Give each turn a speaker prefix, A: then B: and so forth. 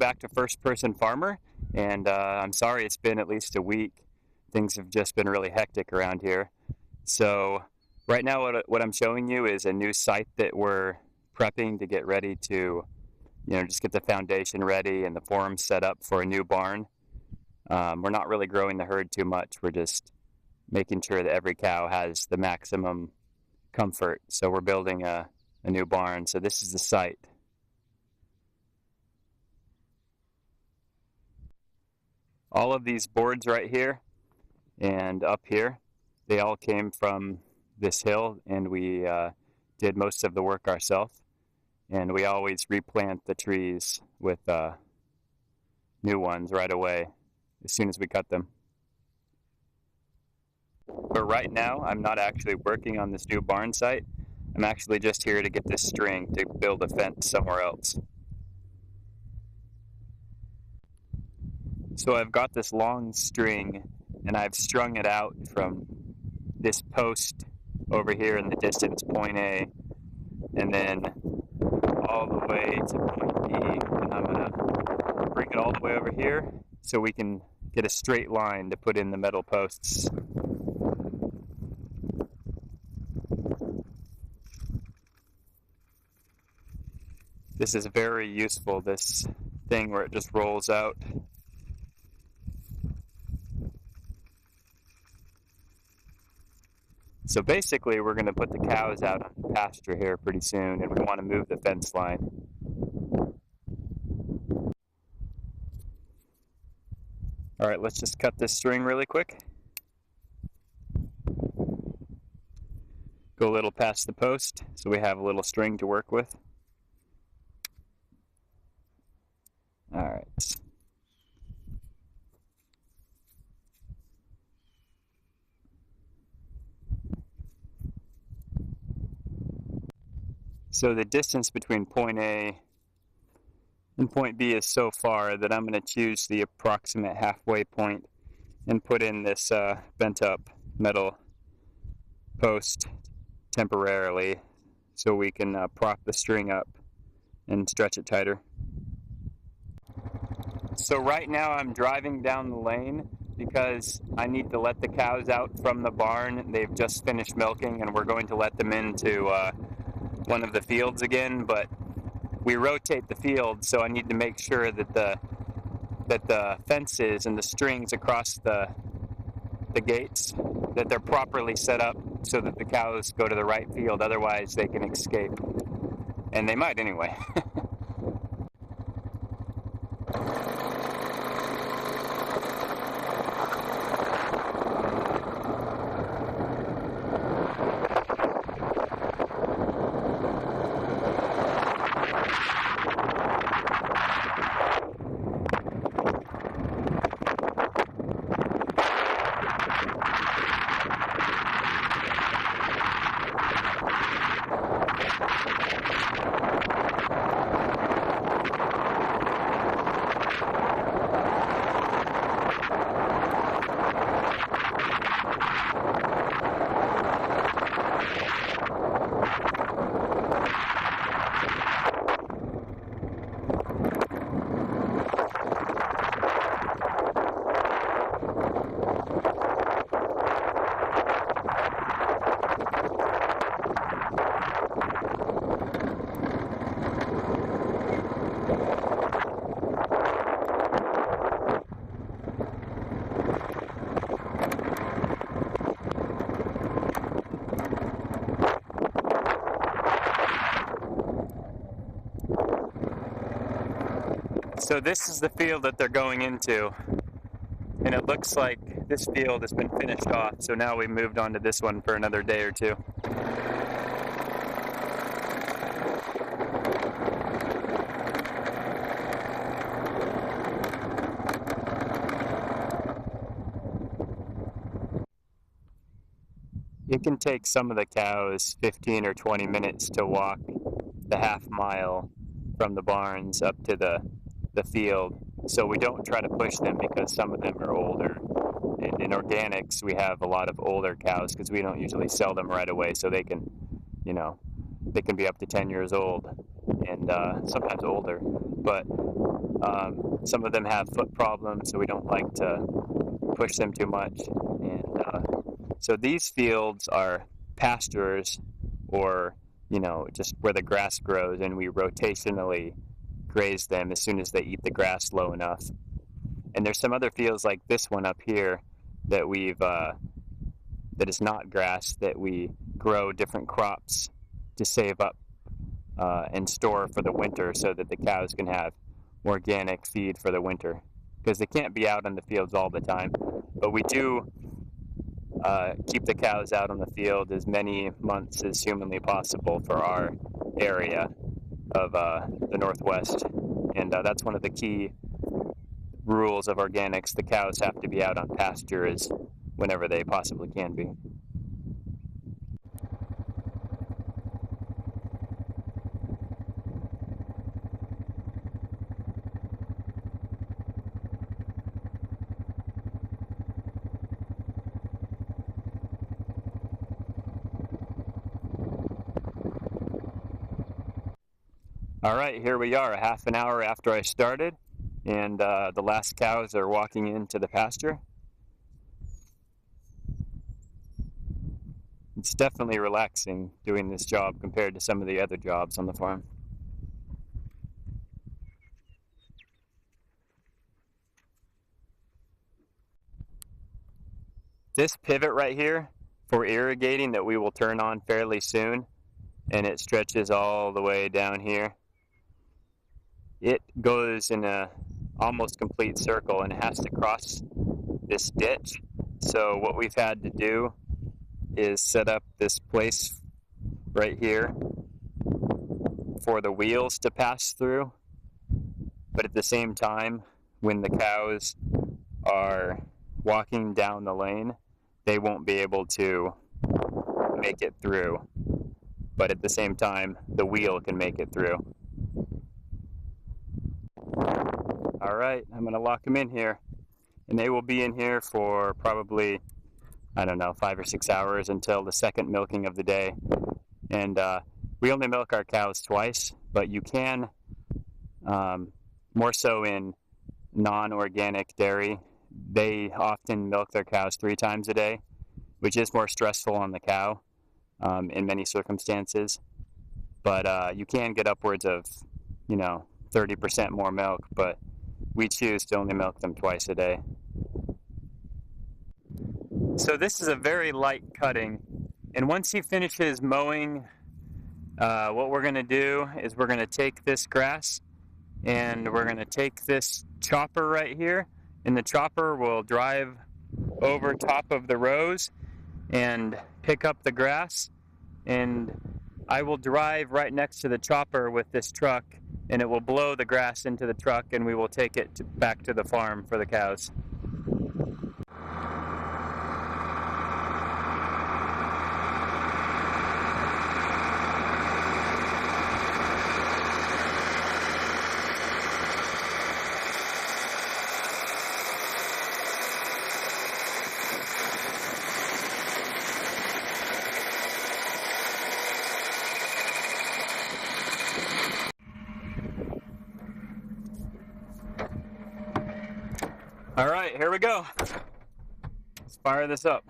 A: back to First Person Farmer, and I'm sorry it's been at least a week. Things have just been really hectic around here. So right now what I'm showing you is a new site that we're prepping to get ready to, just get the foundation ready and the forum set up for a new barn. We're not really growing the herd too much. We're just making sure that every cow has the maximum comfort. So we're building a new barn. So this is the site. All of these boards right here and up here, they all came from this hill, and we did most of the work ourselves. And we always replant the trees with new ones right away as soon as we cut them. But right now, I'm not actually working on this new barn site. I'm actually just here to get this string to build a fence somewhere else. So I've got this long string, and I've strung it out from this post over here in the distance, point A, and then all the way to point B. And I'm going to bring it all the way over here so we can get a straight line to put in the metal posts. This is very useful, this thing where it just rolls out. So basically we're going to put the cows out on pasture here pretty soon, and we want to move the fence line. Alright, let's just cut this string really quick. Go a little past the post so we have a little string to work with. Alright. So the distance between point A and point B is so far that I'm going to choose the approximate halfway point and put in this bent up metal post temporarily so we can prop the string up and stretch it tighter. So right now I'm driving down the lane because I need to let the cows out from the barn. They've just finished milking, and we're going to let them into one of the fields again, but we rotate the field, so I need to make sure that the fences and the strings across the gates, that they're properly set up so that the cows go to the right field. Otherwise they can escape, and they might anyway. So this is the field that they're going into, and it looks like this field has been finished off, so now we moved on to this one for another day or two. It can take some of the cows 15 or 20 minutes to walk the half mile from the barns up to the field. So we don't try to push them because some of them are older. And in organics, we have a lot of older cows because we don't usually sell them right away. So they can, they can be up to 10 years old and sometimes older. But Some of them have foot problems, so we don't like to push them too much. And so these fields are pastures, or just where the grass grows, and we rotationally graze them as soon as they eat the grass low enough. And there's some other fields like this one up here that that is not grass, that we grow different crops to save up and store for the winter, so that the cows can have organic feed for the winter, because they can't be out in the fields all the time. But we do keep the cows out on the field as many months as humanly possible for our area of the Northwest. And that's one of the key rules of organics. The cows have to be out on pastures whenever they possibly can be. All right, here we are, a half an hour after I started, and the last cows are walking into the pasture. It's definitely relaxing doing this job compared to some of the other jobs on the farm. This pivot right here for irrigating that we will turn on fairly soon, and it stretches all the way down here. It goes in a almost complete circle and it has to cross this ditch. So what we've had to do is set up this place right here for the wheels to pass through. But at the same time, when the cows are walking down the lane, they won't be able to make it through. But at the same time, the wheel can make it through. All right, I'm going to lock them in here, and they will be in here for probably, 5 or 6 hours until the second milking of the day. And we only milk our cows twice, but you can, more so in non-organic dairy, they often milk their cows 3 times a day, which is more stressful on the cow in many circumstances. But you can get upwards of, 30% more milk, but we choose to only milk them twice a day. So this is a very light cutting, and once he finishes mowing, what we're going to do is we're going to take this grass and we're going to take this chopper right here, and the chopper will drive over top of the rows and pick up the grass, and I will drive right next to the chopper with this truck, and it will blow the grass into the truck, and we will take it back to the farm for the cows. All right, here we go. Let's fire this up.